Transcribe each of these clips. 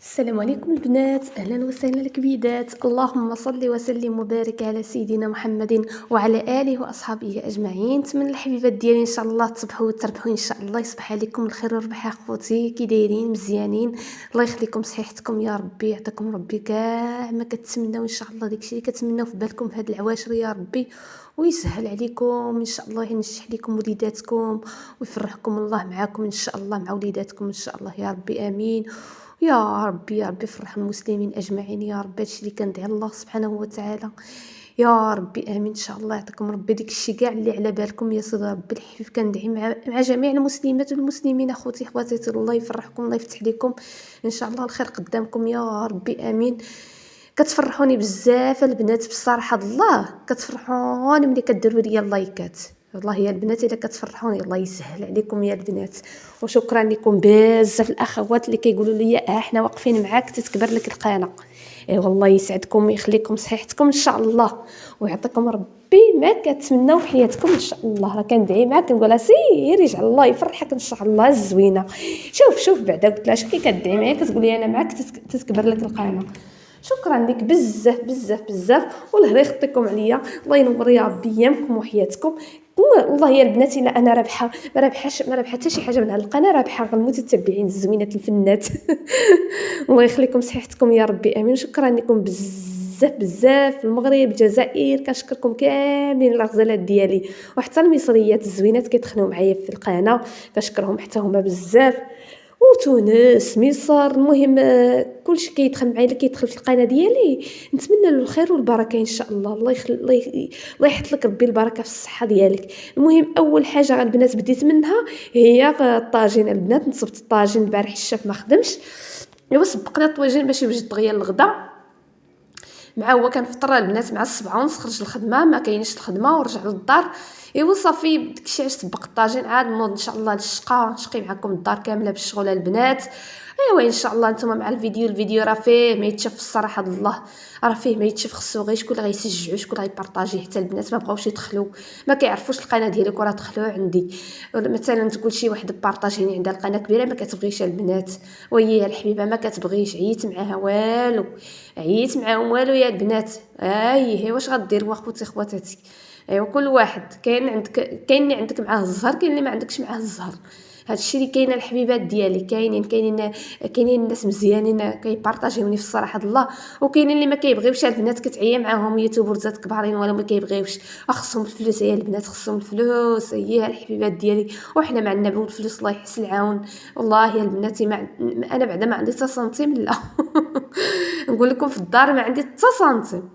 السلام عليكم البنات، اهلا وسهلا الكبيدات. اللهم صل وسلم وبارك على سيدنا محمد وعلى اله واصحابه اجمعين. نتمنى الحبيبات ديالي ان شاء الله تصبحوا وتربحوا ان شاء الله. يصبح عليكم الخير والربح اخوتي، كي دايرين؟ مزيانين؟ الله يخليكم صحيحتكم يا ربي، يعطيكم ربي كاع ما كتمناو ان شاء الله، داكشي اللي كتمناو في بالكم في هاد العواشر يا ربي، ويسهل عليكم ان شاء الله، ينجح لكم وليداتكم ويفرحكم الله معاكم ان شاء الله، مع وليداتكم ان شاء الله يا ربي، امين يا ربي. يا ربي فرح المسلمين اجمعين يا ربي. هادشي اللي كندعي الله سبحانه وتعالى يا ربي، امين ان شاء الله. يعطيكم ربي ديك الشيء كاع اللي على بالكم يا سيدي ربي الحبيب. كندعي مع جميع المسلمات والمسلمين اخوتي خواتاتي، الله يفرحكم، الله يفتح لكم ان شاء الله الخير قدامكم يا ربي، امين. كتفرحوني بزاف البنات بصراحه الله، كتفرحوني ملي كديروا لي اللايكات، والله يا البنات الا كتفرحوني الله يسهل عليكم يا البنات. وشكرا لكم بزاف الاخوات اللي كيقولوا لي احنا واقفين معاك تتكبر لك القناه. اي والله يسعدكم ويخليكم صحيحتكم ان شاء الله، ويعطيكم ربي ما كتمناو في حياتكم ان شاء الله. راه كندعي معاك كنقولها سير يجعل الله يفرحك ان شاء الله الزوينه. شوف بعدا قلت لها شو كي كدعي معايا كتقولي انا معاك تتكبر لك القناه. شكرا لك بزاف بزاف بزاف، والله يخطيكم عليا، الله ينور يا ربي ايامكم وحياتكم. والله يا البنات الا انا رابحه ما رابحه حتى شي حاجه من هاد القناه، رابحه غير المتتبعين الزوينات الفنات. الله يخليكم صحتكم يا ربي، امين. شكرا لكم بزاف بزاف، المغرب الجزائر كنشكركم كاملين الغزالات ديالي، وحتى المصريات الزوينات كيدخلوا معايا في القناه كنشكرهم حتى هما بزاف، وتونس مصر. المهم كلشي كيدخل معايا، اللي كيدخل في القناه ديالي نتمنى له الخير والبركه ان شاء الله. الله يحط لك ربي البركه في الصحه ديالك. المهم اول حاجه البنات بديت منها هي الطاجين. البنات نصبت الطاجين البارح، الشاف ما خدمش، ايوا سبقنا الطواجين باش يوجد دغيا الغدا. مع هو كنفطر البنات مع 7:30 خرج الخدمه، ما كاينش الخدمه ورجع للدار. ايوا صافي داكشي علاش سبق الطاجين، عاد نوض ان شاء الله للشقه نشقي معكم الدار كامله بالشغل البنات. ايوا ان شاء الله نتوما مع الفيديو راه فيه ما يتشاف الصراحه الله، راه فيه ما يتشاف. خصو غير شكون اللي غيسجعوا، شكون اللي غيبارطاجي، حتى البنات ما بغاوش يدخلوا، ما كيعرفوش القناه ديالك وراه دخلوا عندي. ولا مثلا تقول شي واحد بارطاجيني عندها القناه كبيره ما كتبغيش البنات، وهي الحبيبه ما كتبغيش، عييت معاها والو، عييت معاهم والو يا البنات. هي واش غديروا اخوتي خواتاتي؟ ايوا كل واحد كاين اللي عندك معاه الزهر، كاين اللي ما عندكش معاه الزهر. هادشي اللي كاين الحبيبات ديالي، كاينين الناس مزيانين كيبارطاجيوني في الصراحه الله، وكاينين اللي ما كيبغيوش. البنات كتعيا معاهم يوتيوبرزات كبارين ولا ما كيبغيوش، خصهم الفلوس يا البنات، خصهم الفلوس. هي الحبيبات ديالي وحنا ما عندنا الفلوس، الله يحسن العون. والله يا البنات انا بعدا ما عندي حتى سنتيم لا. نقول لكم في الدار ما عندي حتى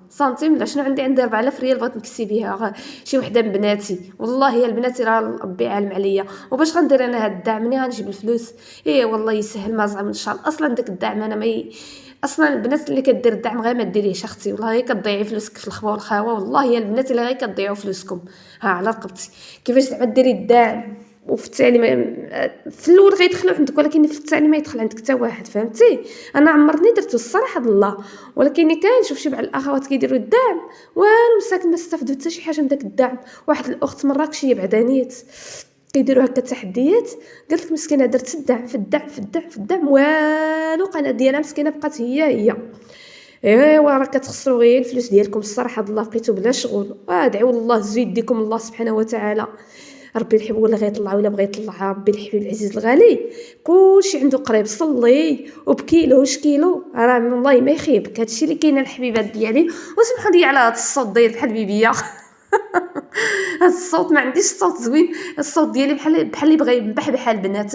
سنتيم لا. شنو عندي 4000 ريال بغيت نكسي بها شي وحده من بناتي. والله يا البنات راه ربي عالم عليا، وباش غندير انا هاد الدعم منين غنجيب الفلوس؟ والله يسهل ما زعما ان شاء الله. اصلا داك الدعم انا اصلا البنات اللي كدير الدعم غير ما ديريهش اختي، والله غير كتضيعي فلوسك في الخوا والخاوه. والله يا البنات اللي غير كتضيعوا فلوسكم على رقبتي. كيفاش زعما ديري الدعم وفي التالي في الاول غيدخلوا عندك، ولكن في الثاني ما يدخل عندك حتى واحد، فهمتي؟ انا عمرني درته الصراحه الله، ولكن كنشوف شي بعض الاخوات كيديروا الدعم والو مساكن ما استفدوا حتى شي حاجه من داك الدعم. واحد الاخت مراكشيه بعدانيت كيديروا هكا تحديات، قالت لك مسكينه درت الدعم في الدعم في الدعم في الدعم والو، قناه ديالها مسكينه بقات هي. ايوا راه كتخسروا غير الفلوس ديالكم الصراحه الله، بقيتوا بلا شغل. ادعوا الله زيد يديكم الله سبحانه وتعالى، ربي الحب ولا غيطلع ولا بغى يطلع، ربي الحبيب العزيز الغالي كلشي عنده قريب. صلي وبكيلو شكيلو راه والله ما يخيبك. هادشي اللي كاين الحبيبات ديالي. وسمحوا لي على هاد الصوت داير بحال بيبيه. هاد الصوت ما عنديش صوت زوين، الصوت ديالي بحال اللي بغى ينبح بحال البنات.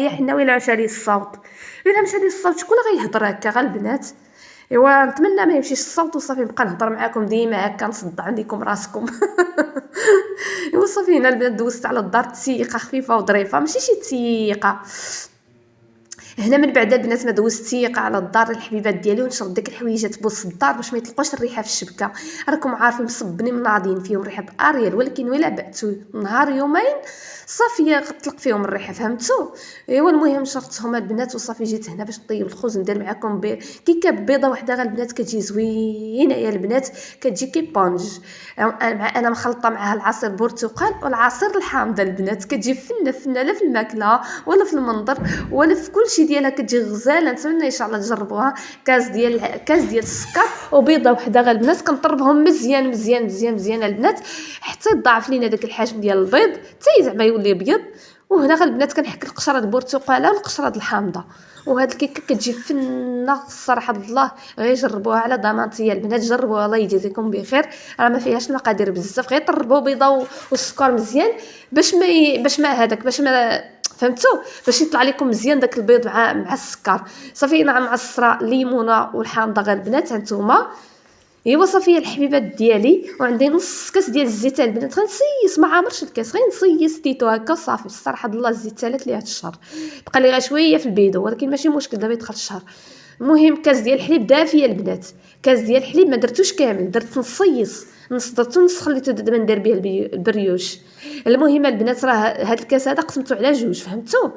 يا حنا ويلا مشى لي الصوت، ويلا مشى لي الصوت، شكون اللي غيهضر هكا غير البنات؟ ايوا نتمنى ما يمشيش الصوت وصافي نبقى نهضر معاكم ديما هكا نصدع عليكم راسكم. ايوا صافي هنا البنات دوزت على الدار تسيقه خفيفه وظريفه، ماشي شي تسيقه. هنا من بعد البنات ما دوزت سيقه على الدار الحبيبات ديالي، ونشرب داك الحويجات بوسط الدار باش ما يطلقوش الريحه في الشبكه. راكم عارفين مصبني مناضين فيهم ريحه اريال، ولكن ولا بعتو نهار يومين صافي غتطلق فيهم الريحه، فهمتوا؟ ايوا المهم شربتهم البنات وصافي جيت هنا باش نطيب الخبز ندير معكم كيكه بيضه وحده غير البنات كتجي زوينه يا البنات، كتجي كي بونج. انا مخلطه معها العصير برتقال والعصير الحامضه البنات، كتجي فنه لا في الماكله ولا في المنظر ولا في كل شيء. ديالها كتجي غزاله. نتمنى ان شاء الله تجربوها. كاس ديال السكر وبيضه وحده غير البنات، كنطربهم مزيان مزيان مزيان مزيان البنات حتى يضاعف لينا داك الحجم ديال البيض حتى زعما يولي ابيض. وهنا غير البنات كنحك القشره د البرتقاله والقشره د الحامضه، وهاد الكيكه كتجي فنه الصراحه الله. غير جربوها على ضمانتي يا البنات، جربوها الله يجازيكم بخير. راه ما فيهاش المقادير بزاف، غير طربوا بيضه والسكر مزيان باش ما هذاك باش ما فهمتوا، باش يطلع لكم مزيان داك البيض مع السكر. صافي هنا معصره الليمونه والحامضه غير البنات هانتوما. ايوا صافي الحبيبات ديالي، وعندي نص كاس ديال الزيت البنات. غنصيص ما عامرش الكاس، غير نصيص تيتو هكا صافي. الصراحه الله الزيت سالات لي هاد الشهر، بقى لي غير شويه في البيدو، ولكن ماشي مشكل دابا يدخل الشهر. المهم كاس ديال الحليب دافيه البنات، كاس ديال الحليب ما درتوش كامل، درت نصيص نص، درتو نص خليته دابا ندير به البريوش. المهم البنات راه هاد الكاس هذا قسمته على جوج فهمتوا.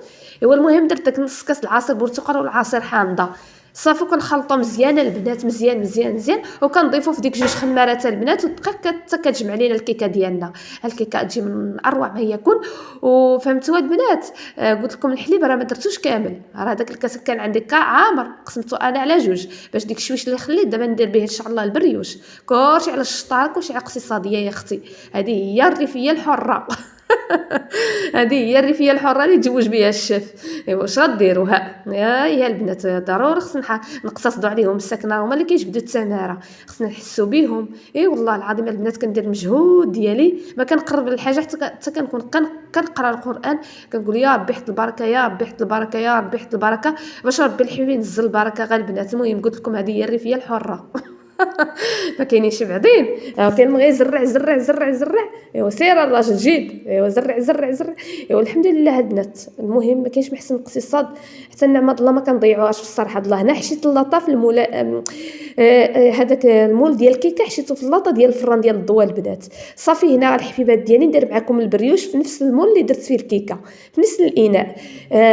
ايوا المهم درت داك نص كاس العصير برتقال والعصير حامضه صافي، كنخلطو مزيان البنات مزيان مزيان مزيان، وكنضيفو في ديك جوج خمارات البنات، والدقيق حتى كتجمع لينا الكيكه ديالنا. الكيكه تجي من اروع ما يكون. وفهمتوا البنات قلت لكم الحليب راه ما درتوش كامل، راه داك الكاس كان عندي عامر قسمته انا على جوج باش ديك الشويش اللي خليت دابا ندير به ان شاء الله البريوش. كلشي على الشطار، كلشي على اقتصاديه يا اختي، هذه هي الريفيه الحره. هذه هي الريفيه الحره اللي تزوج بها الشيف. ايوا واش غديروا يا البنات، ضروري خصنا نقتصدوا عليهم السكنه، هما اللي كيجبدوا التماره، خصنا نحسوا بهم. اي والله العظيم البنات كندير المجهود ديالي، ما كنقرب للحاجه حتى كنكون كنقرا القران، كنقول يا ربي حط البركه يا ربي حط البركه يا ربي حط البركه، باش ربي الحبيب ينزل البركه غير البنات. المهم قلت لكم هذه هي الريفيه الحره. ما كاينينش بعدين، كاين غير زرع زرع زرع زرع. ايوا سير الراجل جيب، ايوا زرع زرع زرع. ايوا الحمد لله البنات. المهم ما كاينش محسن الاقتصاد، حتى نعمه الله ما كنضيعوهاش في الصراحه الله. هنا حشيت اللاطه في هذاك المول ديال الكيكه، حشيته في اللاطه ديال الفران ديال الضوء البنات. صافي هنا الحبيبات ديالي ندير معكم البريوش في نفس المول اللي درت فيه الكيكه، في نفس الاناء.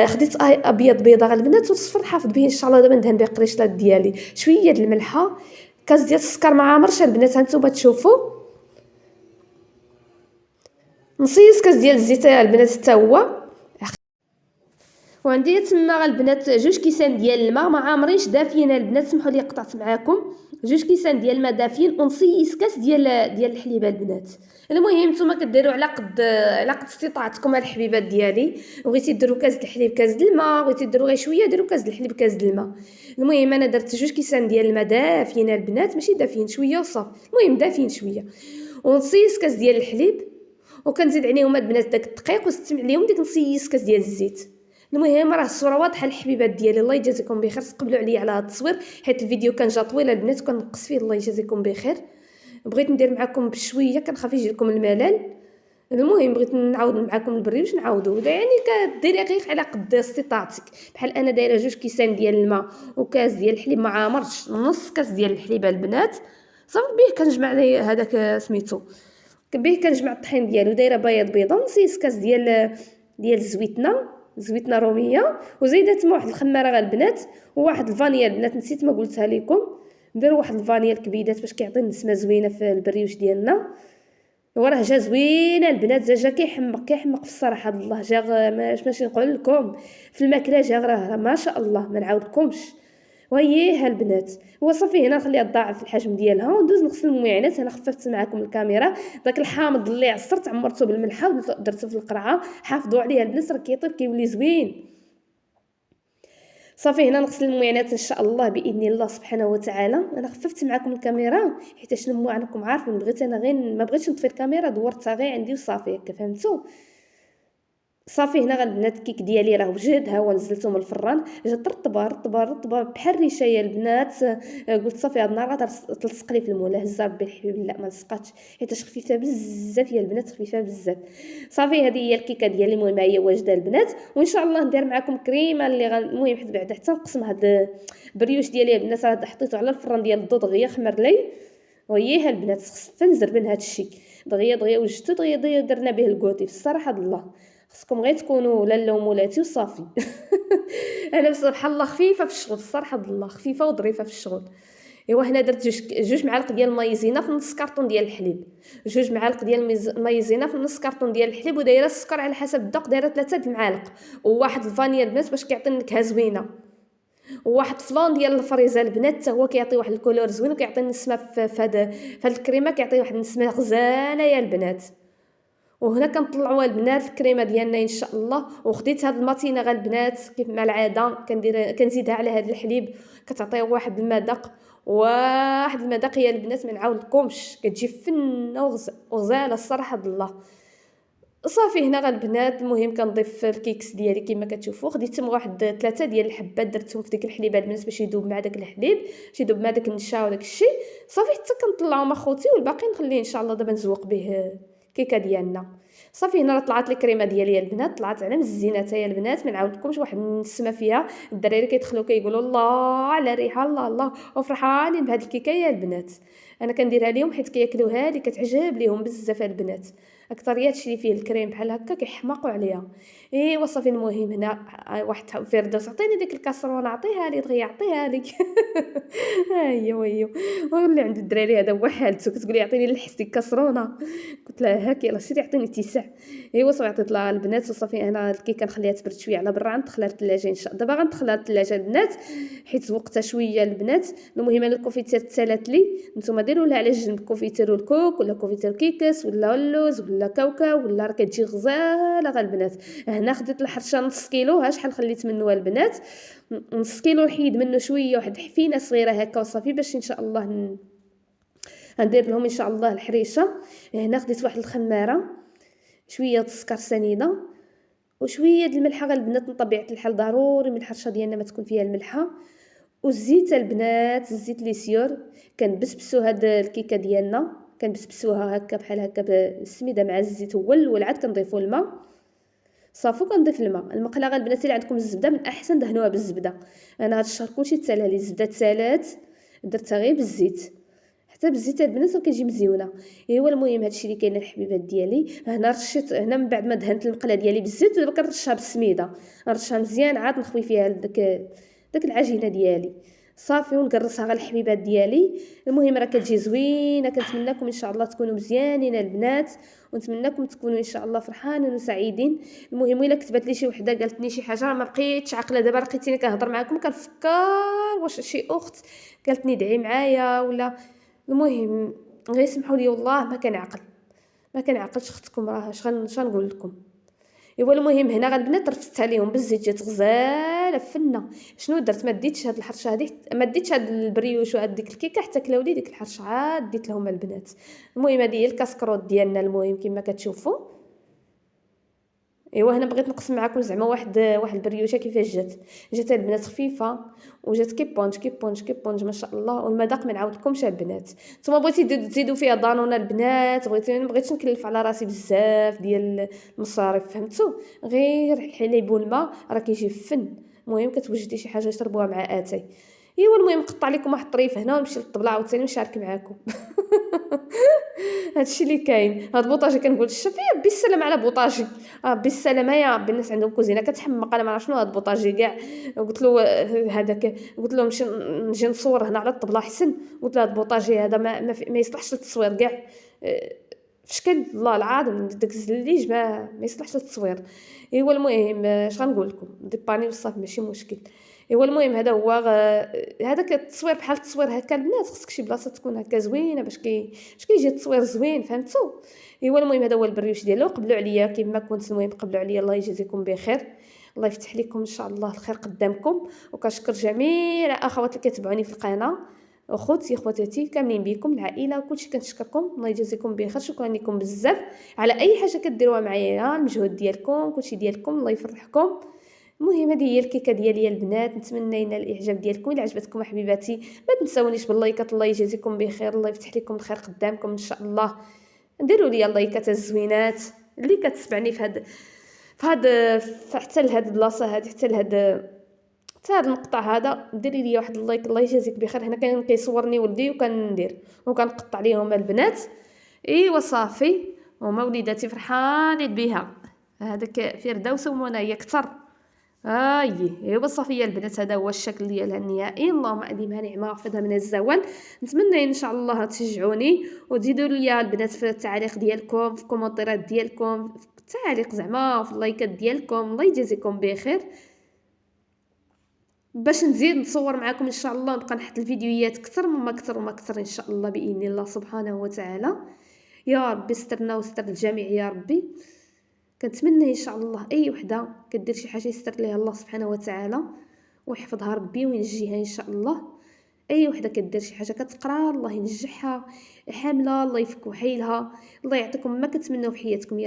خديت ابيض بيضه غير البنات، والصفر حافظ به ان شاء الله. دابا ندهن به قريشلات ديالي، شويه د الملحه، كاس ديال السكر ما عامرش البنات هانتوما تشوفوا، نصيص كاس ديال الزيت البنات حتى هو. وعندي تما البنات جوج كيسان ديال الماء ما عامرينش دافيين البنات، سمحوا لي قطعت معاكم جوج كيسان ديال الماء دافيين، ونصيص كاس ديال الحليب البنات. المهم نتوما كديروا على قد استطاعتكم الحبيبات ديالي. بغيتي ديروا كاس د الحليب كاس د الماء، بغيتي ديروا غير شويه ديروا كاس د الحليب كاس د الماء. المهم انا درت جوج كيسان ديال الماء دافيين البنات، ماشي دافيين شويه وصافي، المهم دافيين شويه، ونصيص كاس ديال الحليب، وكنزيد عليهم البنات داك الدقيق، وستم عليهم ديك نصيص كاس ديال الزيت. المهم راه الصوره واضحه الحبيبات ديالي، الله يجازيكم بخير. تقبلوا عليا على هذا التصوير حيت الفيديو كان جا طويل البنات، كنقص فيه الله يجازيكم بخير. بغيت ندير معكم بشويه، كنخاف يجي لكم الملل. المهم بغيت نعاود معكم البريوش نعاودو، يعني كديري غير على قد استطاعتك. بحال انا دايره جوج كيسان ديال الماء وكاس ديال الحليب ما عامرش، نص كاس ديال الحليب البنات صافي به كنجمع لي هذاك سميتو، به كنجمع الطحين ديالو. دايره بيضه، نصيص كاس ديال زويتنا روميه، وزيدت تما واحد الخماره غير البنات، وواحد الفانيا البنات نسيت ما قلتها لكم، نديروا واحد الفانيا الكبيدات باش كيعطي نسمه زوينه في البريوش ديالنا. وراه جا زوين البنات، جا كيحمق في الصراحه الله، جا ماشي نقول لكم في الماكله، جا راه ما شاء الله ما نعاودكمش. وهي البنات هو صافي هنا نخليها تضاعف الحجم ديالها، وندوز نغسل المعينات. انا خففت معكم الكاميرا، داك الحامض اللي عصرت عمرته بالملحه ودرته في القرعه، حافظوا عليه البنات راه كيطيب كيولي زوين. صافي هنا نغسل المعينات ان شاء الله باذن الله سبحانه وتعالى. انا خففت معكم الكاميرا حيت شنو عنكم عارفين، بغيت انا غير ما بغيتش نطفي الكاميرا، دورتها غير عندي وصافي هكا فهمتوا. صافي هنا البنات الكيك ديالي راه وجد، ها هو نزلته من الفران، جات رطبه بحال الريشه يا البنات. قلت صافي هاد النهار غتلصق لي في المول، هزا ربي الحبيب لا ما لصقاتش حيت خفيفه بزاف يا البنات، خفيفه بزاف. صافي هذه هي الكيكه ديالي، المهم هي واجده البنات، وان شاء الله ندير معكم كريمه اللي المهم حيت بعدا حتى نقسم هاد البريوش ديالي البنات، راه حطيته على الفران ديال الضو دغيا خمر لي. وهي البنات خصنا نزربن هاد الشيء دغيا وجدتو دغيا درنا به الكوتي في الصراحه الله. خصكم غير تكونوا لاله ومولاتي وصافي. انا بصراحه الله خفيفه في الشغل الصراحه الله، خفيفه وظريفه في الشغل. ايوا هنا درت جوج معالق ديال المايزينا في نص كارطون ديال الحليب، جوج معالق ديال المايزينا في نص كارطون ديال الحليب، ودايره السكر على حسب الذوق، دايره 3 د المعالق، وواحد الفانيا البنات باش كيعطي نكهه زوينه، وواحد فلان ديال الفريزه البنات حتى هو كيعطي واحد الكولور زوين وكيعطي النسمه في هاد الكريمه، كيعطي واحد النسمه غزاله يا البنات. وهنا كنطلعوا البنات الكريمه ديالنا ان شاء الله. وخديت هاد الماتينه غير البنات كيف مع العاده كنزيدها على هاد الحليب، كتعطيه واحد المذاق، واحد المذاق يا البنات ما نعاودلكمش، كتجي فنه وغزاله الصراحه بالله. صافي هنا غير البنات المهم كنضيف الكيكس ديالي كما كتشوفوا، خديت واحد 3 ديال الحبات درتهم في ديك الحليبه البنات باش يذوب مع داك الحليب، باش يذوب مع داك النشا وداك الشيء. صافي حتى كنطلعهم اخوتي، والباقي نخليه ان شاء الله دابا نزوق به الكيكه ديالنا. صافي هنا راه طلعت لي كريمه ديالي يا البنات، طلعت على مزينه يا البنات، ما نعاودلكمش واحد النسمه فيها. الدراري كيدخلوا كيقولوا الله على ريحه، الله الله، وفرحانين بهاد الكيكه يا البنات. انا كنديرها لهم حيت كياكلوها لي، كتعجب ليهم بزاف البنات، اكثريات شي فيه الكريم بحال هكا كيحماقوا عليها. ايوا صافي المهم هنا واحد فردوس عطيني ديك الكاسرونه، عطيها لي دغيا عطيها لي ايوا ايوا. واللي عند الدراري هذا هو حالته، كتقول لي عطيني لحس ديك الكاسرونه، قلت لها هاك يلاه سيري عطيني اتساع. ايوا صافي عطيت لها البنات. وصافي انا الكيكه نخليها تبرد شويه على برا، ندخلها للثلاجه ان شاء الله. دابا غندخلها للثلاجه البنات حيت وقتها شويه البنات. المهم انا الكونفيتير تسالات لي، نتوما ديروا لها على جنب كونفيتير الكوك ولا كونفيتير كيكس ولا اللوز ولا كاوكاو ولا، راه كتجي غزاله غير البنات. هنا خديت الحرشه نص كيلو، ها شحال خليت منه البنات، نص كيلو، نحيد منه شويه واحد حفينه صغيره هكا وصافي، باش ان شاء الله غندير لهم ان شاء الله الحريشه. هنا خديت واحد الخماره، شويه السكر سنيده، وشويه د الملحه غير البنات، من طبيعه الحال ضروري من الحرشه ديالنا ما تكون فيها الملحه. والزيت البنات، الزيت لي سيور، كنبسبسو هاد الكيكه ديالنا، كنبسبسوها هكا بحال هكا بالسميده مع الزيت اول عاد كنضيفوا الماء. صافي كنضيف الماء المقله غير البنات. اللي عندكم الزبده من احسن دهنوها بالزبده. انا هاد الشهر كلشي تسالى لي الزبده، تسالات درتها غير بالزيت، حتى بالزيت البنات كتجي مزيونه. ايوا المهم هادشي اللي كاين الحبيبات ديالي. هنا رشيت، هنا من بعد ما دهنت المقله ديالي بالزيت ودابا كنرشها بالسميده، نرشها مزيان عاد نخوي فيها داك العجينه ديالي. صافي ونقرصها غير الحبيبات ديالي. المهم راه كتجي زوينه. كنتمنىكم ان شاء الله تكونوا مزيانين البنات، ونتمنىكم تكونوا ان شاء الله فرحانين وسعيدين. المهم الا كتبت لي شي وحده قالت لي شي حاجه ما بقيتش عاقله، دابا لقيتيني كنهضر معكم كنفكر واش شي اخت قالتني دعي معايا ولا. المهم غير سمحوا لي والله ما كنعقلش اختكم، راه اش غنقول لكم. ايوا المهم هنا غير البنات رفدتها ليهم بالزيت، جات غزاله فنه. شنو درت؟ ما ديتش هاد الحرشه هذه، ما ديتش هاد البريوش وهاد ديك الكيكه حتى كلاو لي ديك الحرشه، عاد ديت لهم البنات. المهم هذه هي الكاسكروط ديالنا المهم كما كتشوفوا. ايوا هنا بغيت نقسم معكم زعما واحد البريوشه كيفاش جات البنات خفيفه، وجات كيبونج ما شاء الله. والمذاق ما نعاودلكمش البنات. نتوما بغيتي تزيدوا فيها دانونه البنات، ما بغيتش نكلف على راسي بزاف ديال المصاريف، فهمتوا؟ غير الحليب والماء راه كيجي فن. المهم كتوجدي شي حاجه تشربوها مع اتاي. ايوا المهم نقطع لكم واحد الطريف هنا ونمشي للطبله عاوتاني ونشارك معكم هادشي اللي كاين. هاد بوطاجي كنقول الشفيه بالسلام على بوطاجي، بالسلامه يا ربي. الناس عندهم كوزينه كتحمق، انا ما عرف شنو هاد بوطاجي كاع. قلت له هذاك، قلت له نجي نصور هنا على الطبله احسن. قلت له هاد بوطاجي هذا ما يصلحش للتصوير كاع، في شكل الله العظيم داك الزليج ما يصلحش للتصوير. ايوا المهم اش غنقول لكم، ديباني وصافي ماشي مشكل. ايوا المهم هذا هو هذاك التصوير بحال التصوير هكا البنات، خصك شي بلاصه تكون هكا زوينه باش كيجي التصوير زوين، فهمتوا؟ ايوا المهم هذا هو البريوش ديالو. قبلوا عليا كما كنت، المهم قبلوا عليا، الله يجازيكم بخير، الله يفتح لكم ان شاء الله الخير قدامكم. وكنشكر جميع الاخوات اللي كيتبعوني في القناه، اخوتي خواتاتي كاملين بكم العائله كلشي كنشكركم، الله يجازيكم بخير. شكرا لكم بزاف على اي حاجه كديروها معايا، المجهود ديالكم كلشي ديالكم، الله يفرحكم. المهم هذه هي الكيكه ديالي البنات، نتمنى ينال الاعجاب ديالكم. الا عجبتكم حبيباتي ما تنساونيش باللايكات، الله يجازيكم بخير، الله يفتح لكم الخير قدامكم ان شاء الله. ديروا لي اللايكات الزوينات اللي كتسمعني حتى لهاد البلاصه هذه، حتى هاد المقطع هذا، ديري لي واحد اللايك، الله يجازيك بخير. هنا كان كيصورني ولدي وكندير وكنقطع ليهم البنات. ايوا صافي، وما وليداتي فرحانين بها، هذاك فردوس ومنى هي كثر. ايوا صافي البنات، هذا هو الشكل ديالها النهائي. اللهم اديمها نعمه واحفظها من الزوال. نتمنى ان شاء الله تشجعوني وتزيدوا ليا البنات في التعاليق ديالكم، في الكومونتيرات ديالكم، في التعاليق زعما، في اللايكات ديالكم. الله يجازيكم بخير. باش نزيد نصور معكم ان شاء الله، نبقى نحط الفيديوهات اكثر وما اكثر وما اكثر ان شاء الله باذن الله سبحانه وتعالى. يا ربي استرنا واستر الجميع يا ربي. كنتمنى ان شاء الله اي وحده كدير شي حاجه يستر ليها الله سبحانه وتعالى ويحفظها ربي وينجيها ان شاء الله. اي وحده كدير شي حاجه كتقرا الله ينجحها، حامله الله يفك وحيلها، الله يعطيكم ما كتمنوا في حياتكم.